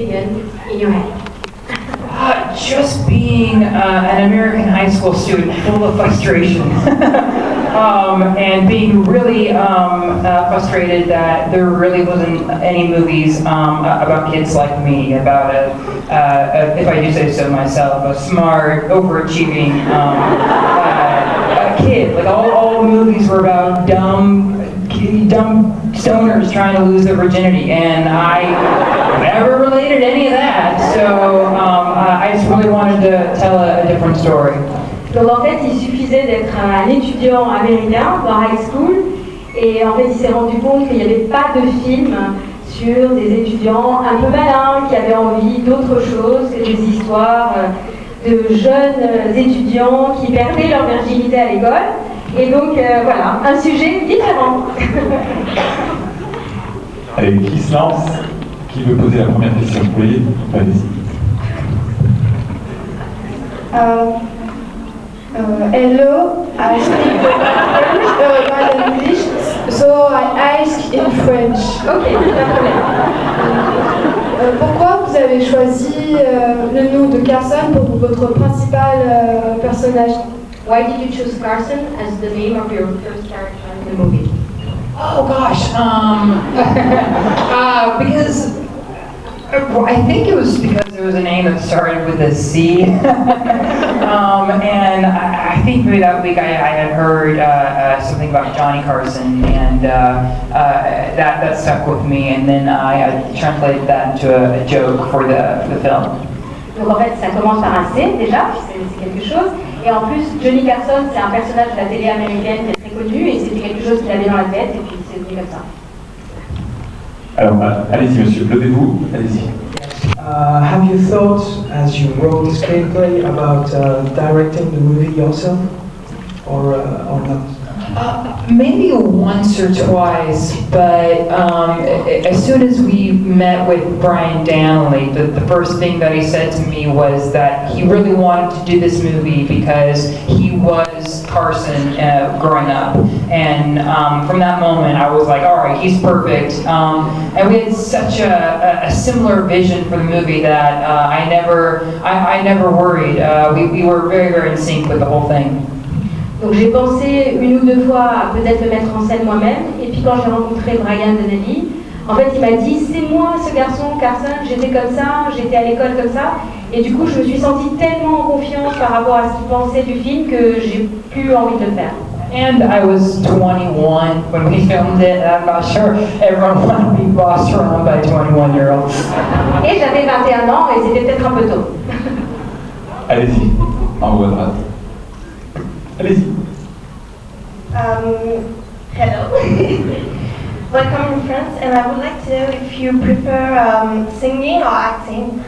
begin in your head? Just being an American high school student full of frustration and being really frustrated that there really wasn't any movies about kids like me, about if I do say so myself, a smart, overachieving kid. Like all the movies were about dumb stoners trying to lose their virginity, and I never related to any of that, so I just really wanted to tell a different story. Donc en fait, il suffisait d'être un étudiant américain dans high school, et en fait, il s'est rendu compte qu'il n'y avait pas de film sur des étudiants un peu malins qui avaient envie d'autre chose que des histoires de jeunes étudiants qui perdaient leur virginité à l'école. Et donc voilà, un sujet différent. Allez, qui se lance? Qui veut poser la première question? Oui, allez-y. Hello, I speak French, not English, so I ask in French. Ok, pas de problème. Pourquoi vous avez choisi le nom de Carson pour votre principal personnage? Why did you choose Carson as the name of your first character in the movie? Oh gosh, because I think it was because there was a name that started with a C, and I think maybe that week I had heard something about Johnny Carson, and that stuck with me, and then I translated that into a joke for the film. Donc en fait, ça commence par un C déjà, c'est quelque chose. Et en plus, Johnny Carson, c'est un personnage de la télé américaine qui est très connu, et c'était quelque chose qu'il avait dans la tête, et puis c'est venu comme ça. Alors, allez-y monsieur, levez-vous, allez-y. Have you thought, as you wrote the screenplay, about directing the movie yourself, or not? Maybe once or twice, but as soon as we met with Brian Danley, the first thing that he said to me was that he really wanted to do this movie because he was Carson growing up. And from that moment, I was like, all right, he's perfect. And we had such a similar vision for the movie that I never worried. We were very, very in sync with the whole thing. Donc j'ai pensé une ou deux fois à peut-être me mettre en scène moi-même, et puis quand j'ai rencontré Brian Deneley, en fait il m'a dit c'est moi ce garçon Carson, j'étais comme ça, j'étais à l'école comme ça, et du coup je me suis sentie tellement en confiance par rapport à ce qu'il pensait du film que j'ai plus envie de le faire. And I was 21 when we filmed it, and I'm not sure everyone wanted to be bossed around by 21-year-olds. Et j'avais 21 ans et c'était peut-être un peu tôt. Allez-y, en haut à droite. Allez-y. Hello. Welcome in France, and I would like to know if you prefer singing or acting.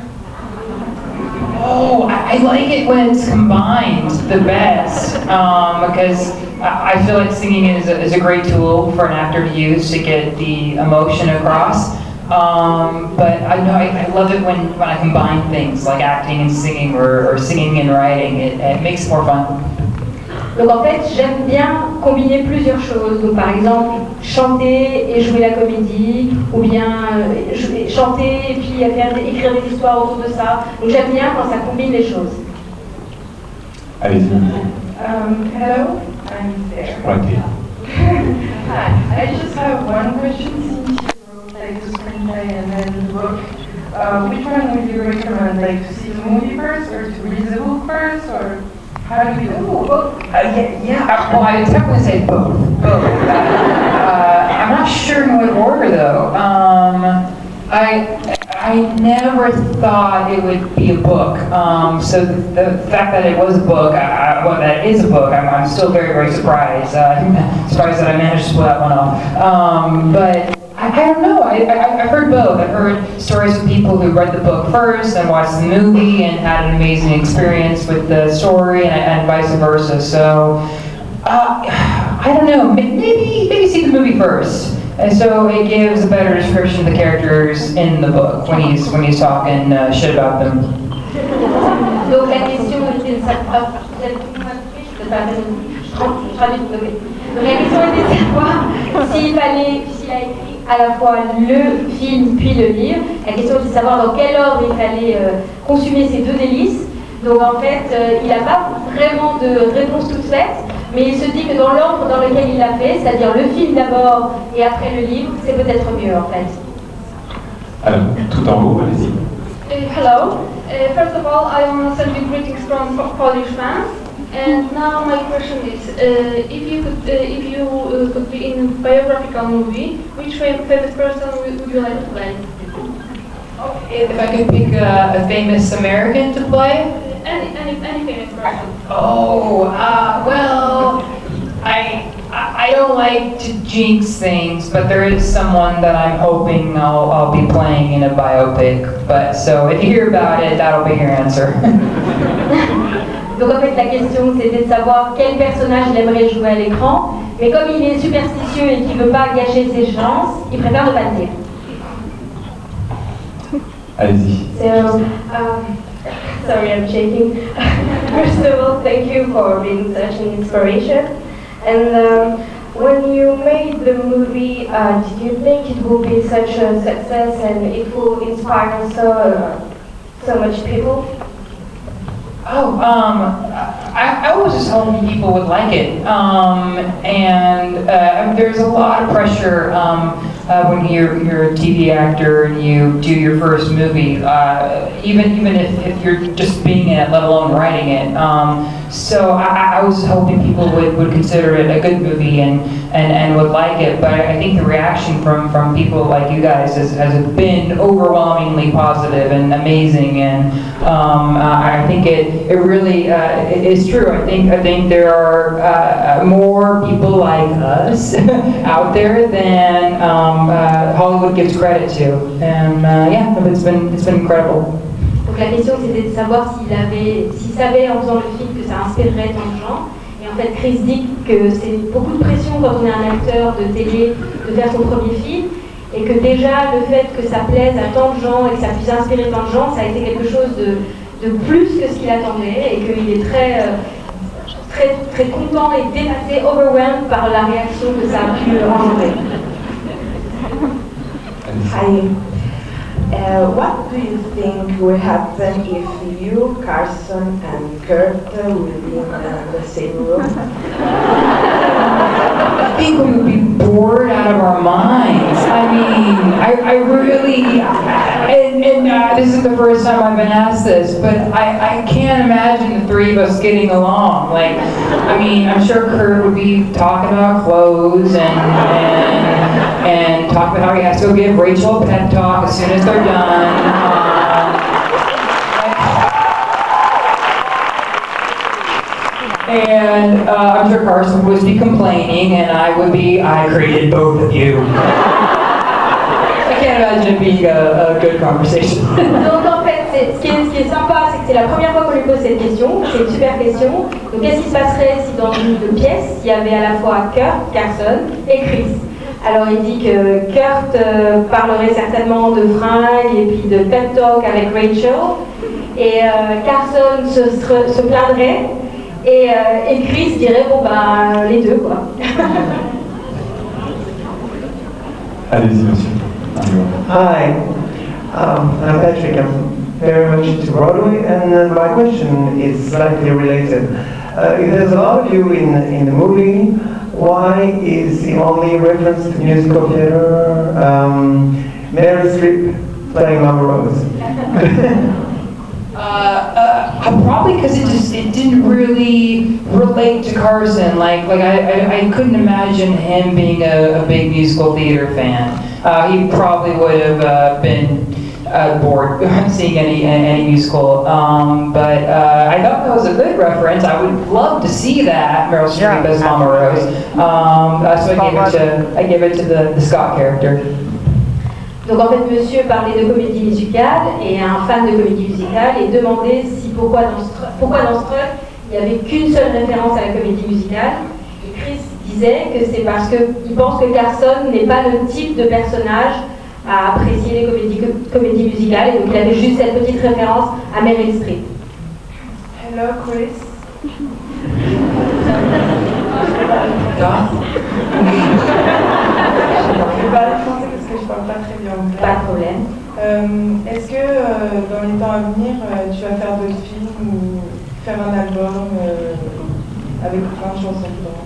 Oh, I like it when it's combined the best, because I feel like singing is a great tool for an actor to use to get the emotion across. But I love it when I combine things like acting and singing, or singing and writing. It makes it more fun. Donc en fait, j'aime bien combiner plusieurs choses. Donc par exemple, chanter et jouer la comédie, ou bien chanter et puis écrire des histoires autour de ça. Donc j'aime bien quand ça combine les choses. Allez-y. Hello, I'm there. Right here. Hi, I just have one question since you wrote like the screenplay and then the book. Which one would you recommend, like to see the movie first or to read the book first, or how do you do it? Well, I would definitely say both. I'm not sure in what order though. I never thought it would be a book. So the fact that it was a book, that it is a book, I'm still very, very surprised. Surprised that I managed to pull that one off. But I don't know. I've heard both. I've heard stories of people who read the book first and watched the movie and had an amazing experience with the story, and vice versa. So I don't know. Maybe see the movie first, and so it gives a better description of the characters in the book when he's talking shit about them. Donc la question était Je traduis, ok. Donc la question était de savoir s'il a écrit à la fois le film puis le livre. La question était de savoir dans quel ordre il fallait consumer ces deux délices. Donc en fait, il n'a pas vraiment de réponse toute faite, mais il se dit que dans l'ordre dans lequel il l'a fait, c'est-à-dire le film d'abord et après le livre, c'est peut-être mieux en fait. Alors, tout en haut, allez-y. Hello. First of all, I want to send you greetings from Polish fans. And now my question is, if you could be in a biographical movie, which favorite person would you like to play? If I could pick a famous American to play? Any famous person. Oh, well, I don't like to jinx things, but there is someone that I'm hoping I'll be playing in a biopic. But so if you hear about it, that'll be your answer. Donc en fait la question c'était de savoir quel personnage il aimerait jouer à l'écran, mais comme il est superstitieux et qu'il ne veut pas gâcher ses chances, il préfère ne pas le dire. Allez-y. So, sorry, I'm shaking. First of all, thank you for being such an inspiration. And when you made the movie, did you think it would be such a success and it will inspire so much people? Oh, I was just hoping people would like it, and there's a lot of pressure when you're a TV actor and you do your first movie, even if you're just being in it, let alone writing it. So I was hoping people would consider it a good movie and would like it, but I think the reaction from people like you guys has been overwhelmingly positive and amazing, and I think it really is true. I think there are more people like us out there than Hollywood gives credit to, and yeah, it's been incredible. Donc la question c'était de savoir s'il savait en faisant le film que ça inspirerait tant de gens. Et en fait Chris dit que c'est beaucoup de pression quand on est un acteur de télé de faire son premier film, et que déjà le fait que ça plaise à tant de gens et que ça puisse inspirer tant de gens, ça a été quelque chose de plus que ce qu'il attendait, et qu'il est très content et dépassé, overwhelmed par la réaction que ça a pu engendrer. Hi. What do you think will happen if you, Carson, and Kurt will be in the same room? I think we would be bored out of our minds. I mean, I really, and this is the first time I've been asked this, but I can't imagine the three of us getting along. Like, I mean, I'm sure Kurt would be talking about clothes and talk about how he has to go give Rachel a pep talk as soon as they're done. And I'm sure Carson would be complaining, and I created both of you. I can't imagine it being a good conversation. Donc en fait, ce qui est sympa, c'est que c'est la première fois qu'on lui pose cette question, c'est une super question. Donc qu'est-ce qui se passerait si dans une pièce, il y avait à la fois Kurt, Carson et Chris? Alors il dit que Kurt parlerait certainement de fringues et puis de pep talk avec Rachel, et Carson se plaindrait, et Chris dirait bon bah les deux quoi. Allez-y, monsieur. Hi, I'm Patrick. I'm very much into Broadway, and my question is slightly related. There's a lot of you in the movie. Why is the only reference to musical theater Meryl Streep playing Mama Rose? Probably because it didn't really relate to Carson. Like I couldn't imagine him being a big musical theater fan. He probably would have been bored seeing any musical. But I thought that was a good reference. I would love to see that Meryl Streep as Mama Rose. So I gave it to the Scott character. Donc en fait, monsieur parlait de comédie musicale et un fan de comédie musicale et demandait si pourquoi dans ce truc il n'y avait qu'une seule référence à la comédie musicale. Et Chris disait que c'est parce qu'il pense que Carson n'est pas le type de personnage à apprécier les comédies musicales, et donc il avait juste cette petite référence à Meryl Streep. Hello, Chris. Je vais parler français parce que je parle pas très bien anglais. Pas de problème. Est-ce que dans les temps à venir, tu vas faire d'autres films ou faire un album avec plein de chansons dedans?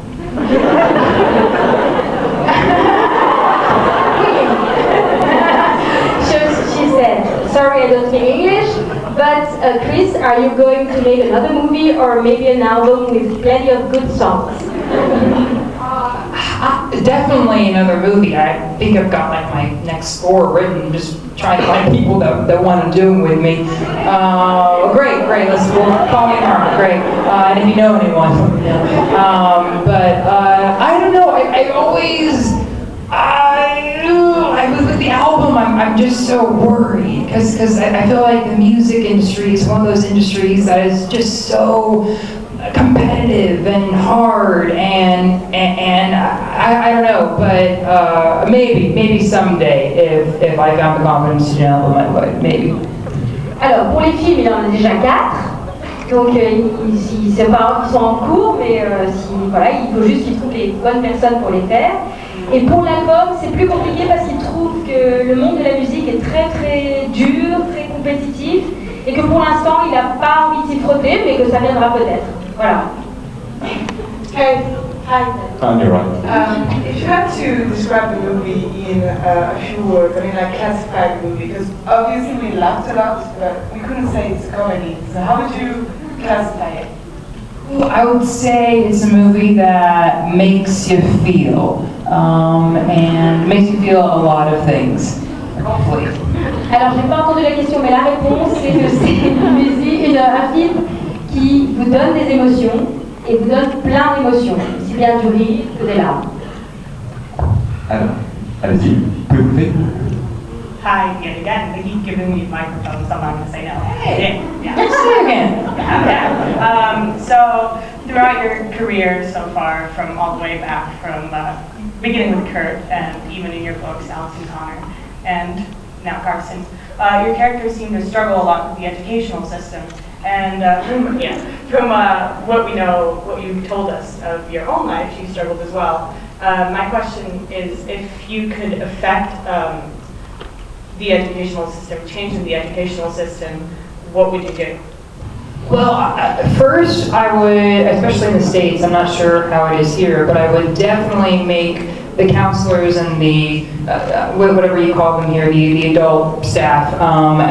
She said, sorry I don't speak English, but Chris, are you going to make another movie or maybe an album with plenty of good songs? Definitely another movie. I think I've got like my next score written, just trying to find people that want to do it with me. Great, we'll call me Mark, great. And if you know anyone, let me know. But I don't know, I was with the album, I'm just so worried because I feel like the music industry is one of those industries that is just so competitive and hard and I don't know, but maybe someday if I found the confidence to do an album, I would, maybe. Alors pour les films, il en a déjà 4. Donc ils sont en cours, mais voilà, il faut juste qu'ils trouvent les bonnes personnes pour les faire. Et pour l'album, c'est plus compliqué parce qu'ils trouvent que le monde de la musique est très très dur, très compétitif, et que pour l'instant, il n'a pas envie de s'y frotter, mais que ça viendra peut-être. Voilà. Hey, hi. You're right. If you had to describe the movie in a few words, I mean like classify the movie, because obviously we laughed a lot, but we couldn't say it's comedy. So how would you classify it? I would say it's a movie that makes you feel, and makes you feel a lot of things, hopefully. Alors, je n'ai pas entendu la question, mais la réponse, c'est que c'est un film qui vous donne des émotions, et vous donne plein d'émotions, aussi bien du rire que des larmes. Alors, allez-y, vous pouvez écouter? Hi, yet again. They keep giving me microphones, so I'm not going to say no. Hey, yeah. Let's do it again. So, throughout your career so far, from all the way back, from beginning with Kurt, and even in your books, Alex and Connor, and now Carson, your characters seem to struggle a lot with the educational system. And from what we know, what you've told us of your own life, you struggled as well. My question is if you could affect the educational system, changing the educational system, what would you do? Well, first I would, especially in the States, I'm not sure how it is here, but I would definitely make the counselors and the, whatever you call them here, the adult staff,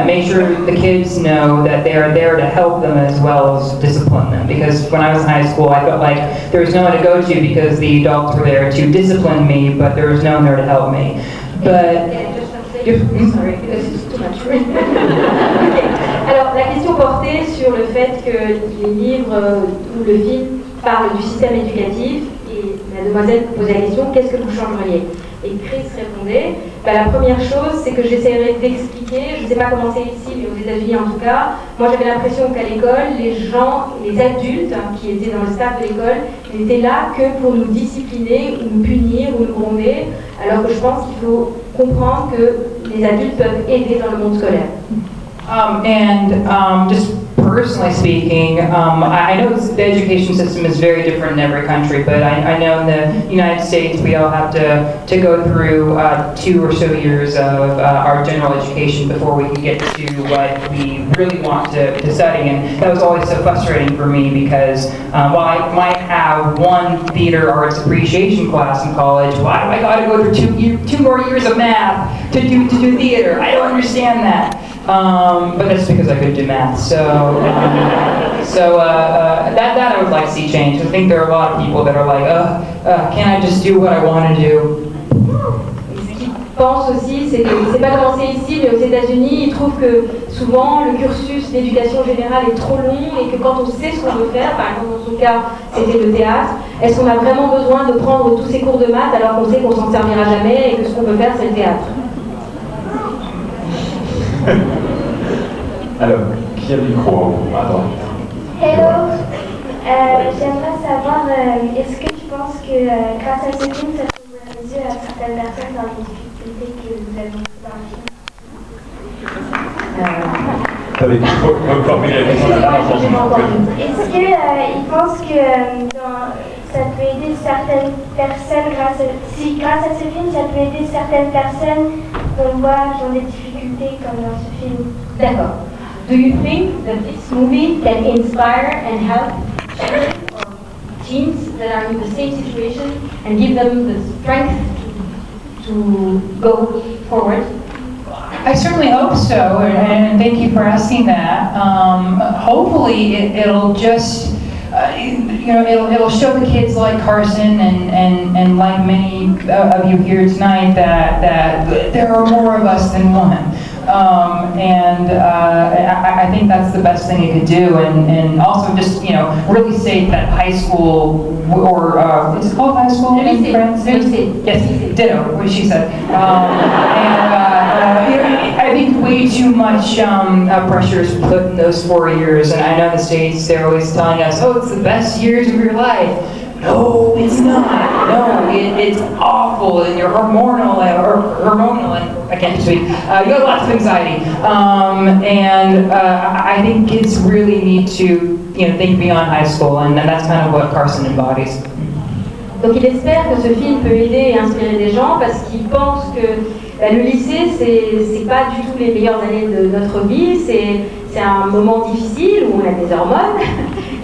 make sure the kids know that they are there to help them as well as discipline them. Because when I was in high school, I felt like there was no one to go to because the adults were there to discipline me, but there was no one there to help me. But... Sorry, this is too much. Alors, la question portait sur le fait que les livres ou le film parlent du système éducatif et la demoiselle posait la question, qu'est-ce que vous changeriez? Et Chris répondait, la première chose, c'est que j'essaierais d'expliquer, je ne sais pas comment c'est ici, mais aux États-Unis en tout cas, moi j'avais l'impression qu'à l'école, les adultes qui étaient dans le staff de l'école, n'étaient là que pour nous discipliner, ou nous punir, ou nous gronder, alors que je pense qu'il faut comprendre que les adultes peuvent aider dans le monde scolaire. Just personally speaking, I know the education system is very different in every country, but I know in the United States we all have to go through 2 or so years of our general education before we can get to what we really want to study, and that was always so frustrating for me because while I might have one theater arts appreciation class in college, why do I got to go through 2 more years of math to do theater? I don't understand that. But that's because I could do math. So that I would like to see change. I think there are a lot of people that are like, can't I just do what I want to do? Ce qu'ils pensent aussi, c'est que c'est pas commencé ici, mais aux États-Unis, ils trouvent que souvent le cursus d'éducation générale est trop long et que quand on sait ce qu'on veut faire, par exemple dans son cas, c'était le théâtre, est-ce qu'on a vraiment besoin de prendre tous ces cours de maths alors qu'on sait qu'on s'en servira jamais et que ce qu'on veut faire, c'est le théâtre? Alors, qui a le micro à droite? Hello, j'aimerais savoir, est-ce que tu penses que grâce à ce film, ça peut ouvrir les yeux à certaines personnes dans les difficultés que vous avez dans le film? T'avais reformulé la question. Est-ce qu'ils pensent que ça peut aider certaines personnes si grâce à ce film, ça peut aider certaines personnes qu'on voit qui ont des difficultés comme dans ce film. D'accord. Do you think that this movie can inspire and help children or teens that are in the same situation and give them the strength to go forward? I certainly hope so, and thank you for asking that. Hopefully, it'll just, it'll show the kids like Carson and like many of you here tonight that there are more of us than one. I think that's the best thing you could do, and also just really state that high school or is it called high school in France? Yes, ditto. What she said. I think way too much pressure is put in those 4 years, and I know in the States they're always telling us, oh, it's the best years of your life. No, it's not. No, it's awful, and you're hormonal, and I can't speak. You have lots of anxiety, I think kids really need to, think beyond high school, and that's kind of what Carson embodies. Donc il espère que ce film peut aider et inspirer des gens parce qu'il pense que le lycée c'est pas du tout les meilleures années de notre vie, c'est un moment difficile où on a des hormones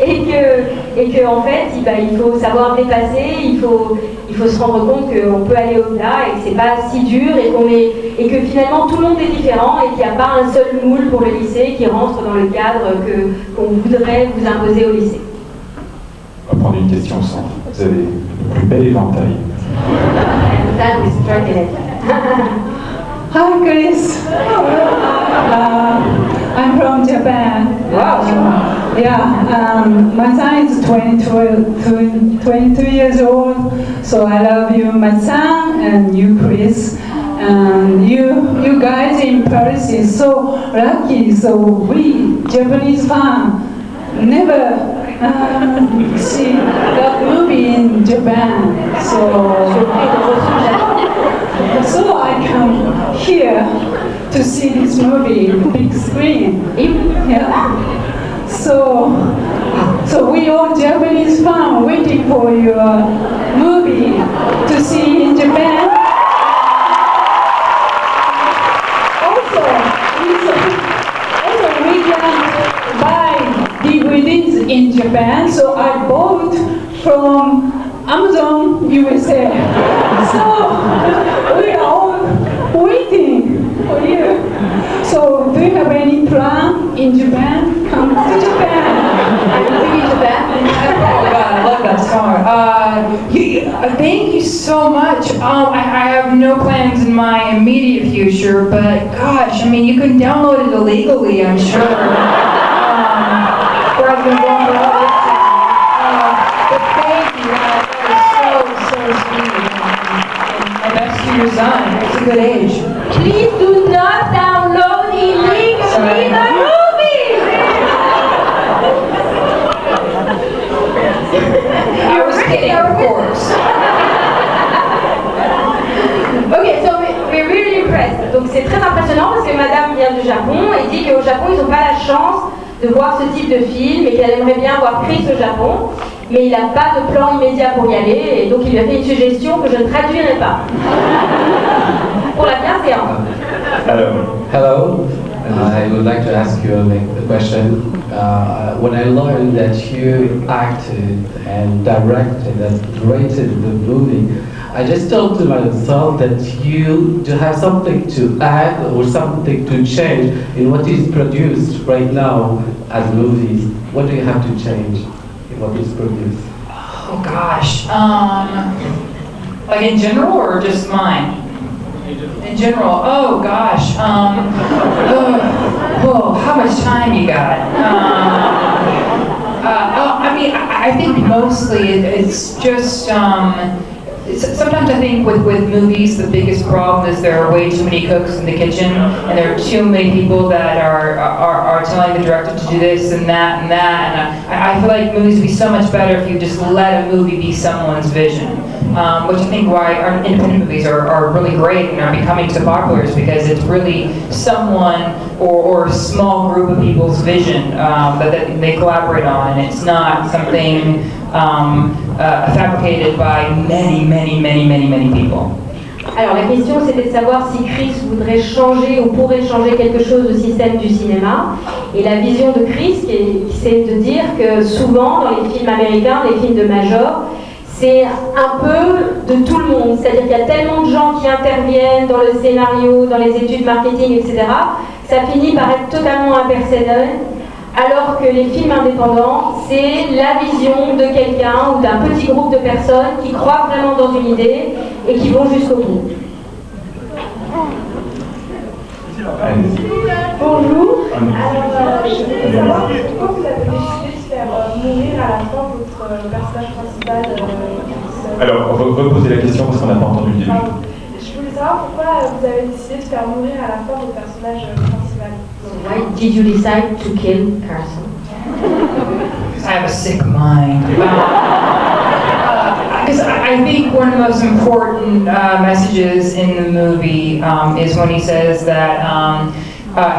et que en fait il faut savoir dépasser, il faut se rendre compte qu'on peut aller au-delà et que c'est pas si dur et que finalement tout le monde est différent et qu'il n'y a pas un seul moule pour le lycée qui rentre dans le cadre qu'on voudrait vous imposer au lycée. On va prendre une question au centre. Vous avez le plus bel éventail. Hi, Chris. I'm from Japan. Wow. My son is 22 years old, so I love you, my son, and you, Chris. And you guys in Paris is so lucky. So we Japanese fans never see that movie in Japan. So I come here to see this movie in big screen. Yeah. So we all Japanese fans waiting for your movie to see in Japan. Also we can buy DVDs in Japan, so I bought from Amazon USA. So we are all waiting for you. So do you have any plan in Japan? Come to Japan. I'm going to Japan. Oh God, I love that song. Thank you so much. I have no plans in my immediate future, but gosh, I mean, you can download it illegally, I'm sure. Where I've been going for all this time. But thank you, that is so sweet. And my best to your son. It's a good age. Please do not download illegally the movie! I was kidding, of course. Okay, so we're really impressed. Donc c'est très impressionnant parce que Madame vient du Japon et dit qu'au Japon ils n'ont pas la chance de voir ce type de film et qu'elle aimerait bien voir Chris au Japon, mais il n'a pas de plan immédiat pour y aller et donc il lui a fait une suggestion que je ne traduirai pas. Pour la bienséance. Hello. I would like to ask you a question. When I learned that you acted and directed and rated the movie, I just told to myself that you do have something to add or something to change in what is produced right now as movies. What do you have to change in what is produced? Oh gosh. Like in general or just mine? In general, oh gosh, how much time you got? I mean, I think mostly it's just, sometimes I think with movies, the biggest problem is there are way too many cooks in the kitchen, and there are too many people that are telling the director to do this and that and that, and I feel like movies would be so much better if you just let a movie be someone's vision. Which I think why our independent movies are really great and are becoming so popular is because it's really someone or a small group of people's vision that they collaborate on, and it's not something fabricated by many people. Alors la question c'était de savoir si Chris voudrait changer ou pourrait changer quelque chose au système du cinéma. Et la vision de Chris, c'est de dire que souvent dans les films américains, les films de major, c'est un peu de tout le monde. C'est-à-dire qu'il y a tellement de gens qui interviennent dans le scénario, dans les études marketing, etc. Ça finit par être totalement impersonnel. Alors que les films indépendants, c'est la vision de quelqu'un ou d'un petit groupe de personnes qui croient vraiment dans une idée et qui vont jusqu'au bout. Bonjour. Alors, je voulais savoir pourquoi vous avez décidé de faire mourir à la fin votre personnage principal. Alors, reposez la question parce qu'on n'a pas entendu le début. Je voulais savoir pourquoi vous avez décidé de faire mourir à la fin votre personnage principal. Why did you decide to kill Carson? I have a sick mind. Because I think one of the most important messages in the movie is when he says that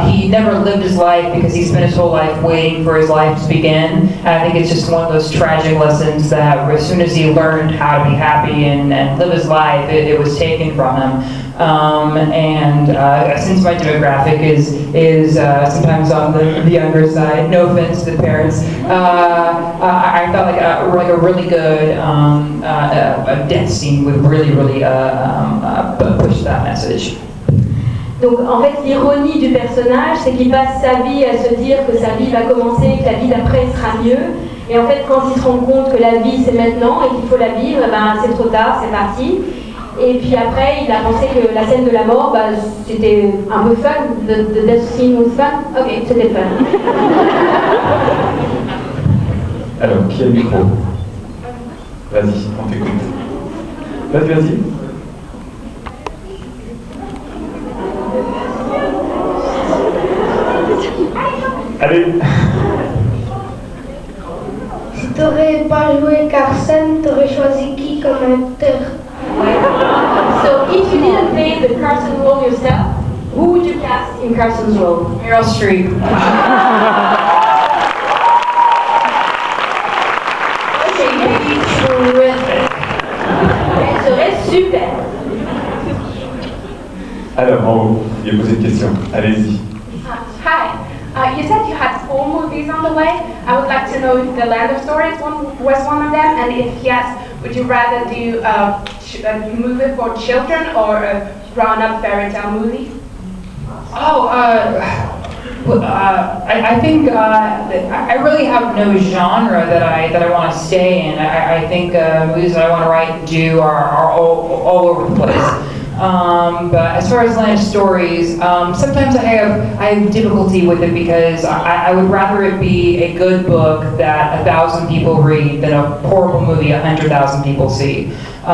he never lived his life because he spent his whole life waiting for his life to begin. And I think it's just one of those tragic lessons that as soon as he learned how to be happy and live his life, it was taken from him. Since my demographic is sometimes on the younger side, no offense to the parents, I felt like a really good a death scene would really push that message. Donc en fait l'ironie du personnage c'est qu'il passe sa vie à se dire que sa vie va commencer, que la vie d'après sera mieux, et en fait quand il se rend compte que la vie c'est maintenant et qu'il faut la vivre, ben, c'est trop tard, c'est parti. Et puis après il a pensé que la scène de la mort c'était un peu fun, the death scene was fun, ok c'était fun. Alors qui a le micro? Vas-y, on t'écoute. Vas-y. Allez. Si t'aurais pas joué Carson, t'aurais choisi qui comme acteur? So if you didn't play the Carson role yourself, who would you cast in Carson's role? Meryl Streep. Terrific. Elle serait super. Alors, en haut, il a posé une question. Allez-y. Hi. You said you had 4 movies on the way. I would like to know if The Land of Stories was one of them, and if yes, would you rather do a movie for children or a grown-up fairy tale movie? I think I really have no genre that I want to stay in. I think movies that I want to write and do are all over the place. But as far as Land of Stories, sometimes I have difficulty with it because I would rather it be a good book that 1,000 people read than a horrible movie 100,000 people see. So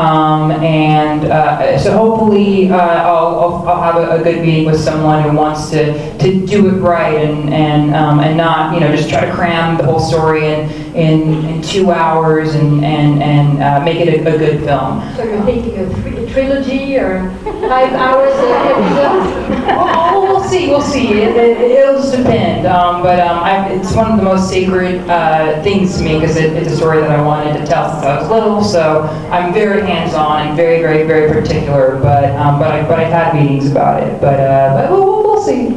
hopefully I'll have a good meeting with someone who wants to do it right and not just try to cram the whole story in 2 hours and make it a good film. So you're thinking a trilogy or 5 hours episode? We'll see. It'll just depend. It's one of the most sacred things to me because it's a story that I wanted to tell since I was little. So I'm very hands-on and very particular. But I've had meetings about it. But we'll see.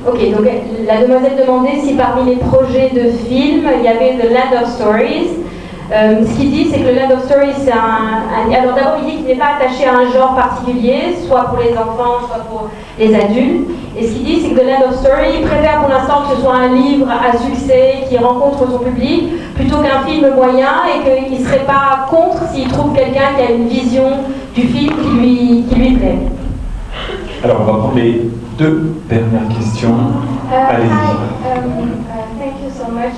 Ok, donc la demoiselle demandait si parmi les projets de film, il y avait The Land of Stories. Ce qu'il dit, c'est que le Land of Stories, c'est alors d'abord, il dit qu'il n'est pas attaché à un genre particulier, soit pour les enfants, soit pour les adultes. Et ce qu'il dit, c'est que The Land of Stories, il préfère pour l'instant que ce soit un livre à succès qui rencontre son public, plutôt qu'un film moyen, et qu'il ne serait pas contre s'il trouve quelqu'un qui a une vision du film qui lui plaît. Alors, on va prendre les 2 dernières questions. Allez-y. Thank you so much.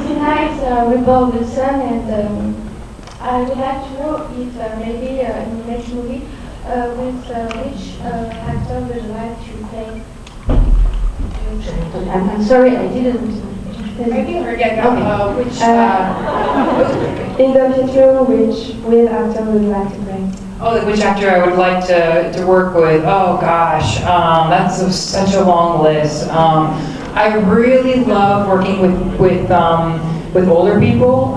Tonight we both the sun, and I would like to know if maybe in the next movie with which actor would you like to play? I'm sorry, I didn't. I think we're getting in the future, which actor would you like to bring? Oh, like which actor I would like to work with? Oh gosh, that's such a long list. I really love working with older people,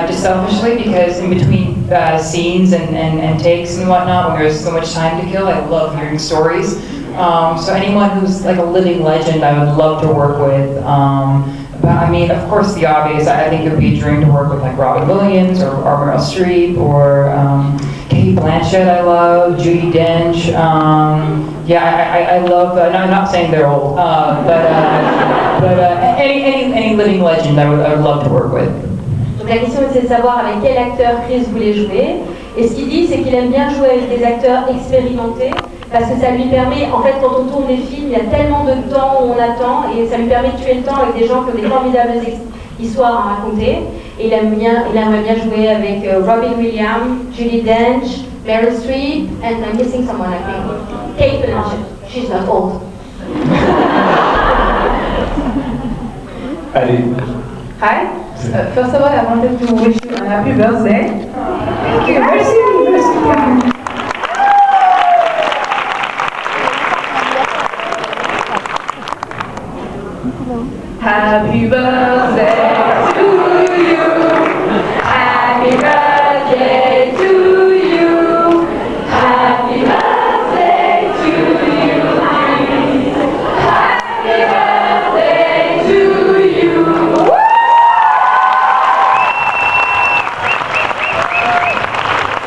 just selfishly, because in between scenes and takes and whatnot, when there's so much time to kill, I love hearing stories. So anyone who's like a living legend, I would love to work with. But I mean, of course, the obvious, I think it would be a dream to work with like Robin Williams or Meryl Streep or Kate Blanchett I love, Judi Dench. I love, I'm not saying they're old, but any living legend I would love to work with. Donc la question c'est de savoir avec quel acteur Chris voulait jouer. Et ce qu'il dit, c'est qu'il aime bien jouer avec des acteurs expérimentés, parce que ça lui permet, en fait, quand on tourne des films, il y a tellement de temps où on attend, et ça lui permet de tuer le temps avec des gens qui ont des formidables histoires à raconter. Et il aimerait bien jouer avec Robin Williams, Judi Dench, Meryl Streep, and I'm missing someone, I think. Kate Blanchett. She's not old. Allez. Hi. First of all, I wanted to wish you a happy birthday. Thank you. Merci. Happy birthday to you. Happy birthday to you. Happy birthday to you. Happy birthday to you.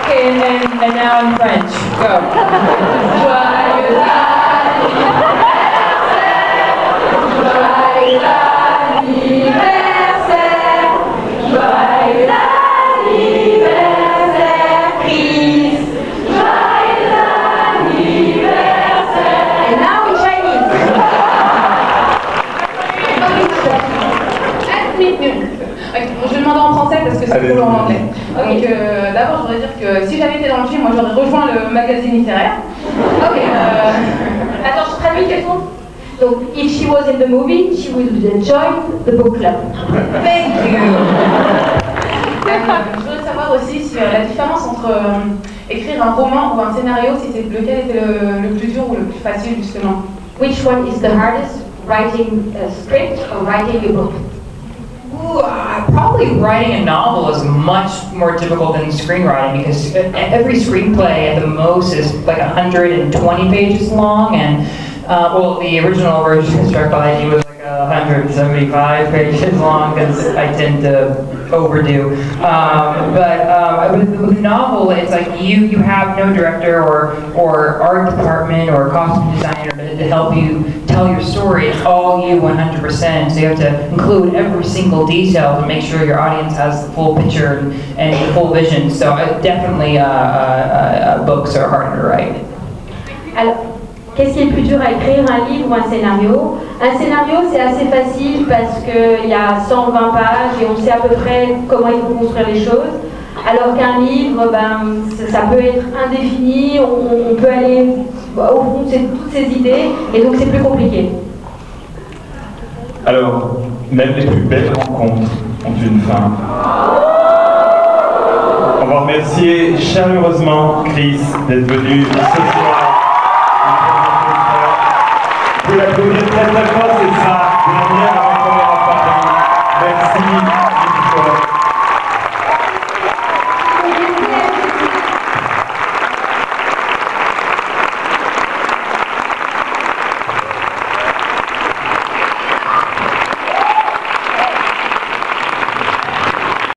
Okay, and now in French. Go. Joyeux je vais demander en français parce que c'est trop long en anglais. Donc d'abord, je voudrais dire que si j'avais été dans le film, moi j'aurais rejoint le magazine littéraire. Ok. Attends, je traduis quelque chose. Donc, if she was in the movie, she would join the book club. Thank you. Je voudrais savoir aussi si la différence entre écrire un roman ou un scénario, si c'est lequel était le plus dur ou le plus facile justement. Which one is the hardest, writing a script or writing a book? Ooh, probably writing a novel is much more difficult than screenwriting because every screenplay at the most is like 120 pages long, and well, the original version of Struck by Lightning was like 175 pages long because I tend to overdo. But with a novel, it's like you have no director or art department or costume designer to help you tell your story. It's all you 100%. So you have to include every single detail to make sure your audience has the full picture and the full vision. So definitely books are harder to write. Alors, qu'est-ce qui est le plus dur à écrire, un livre ou un scénario? Un scénario, c'est assez facile parce qu'il y a 120 pages et on sait à peu près comment il faut construire les choses. Alors qu'un livre, ça peut être indéfini, on peut aller au fond de toutes ces idées et donc c'est plus compliqué. Alors, même les plus belles rencontres ont une fin. On va remercier chaleureusement Chris d'être venu ce soir. Vous pouvez l'applaudir très très fort, c'est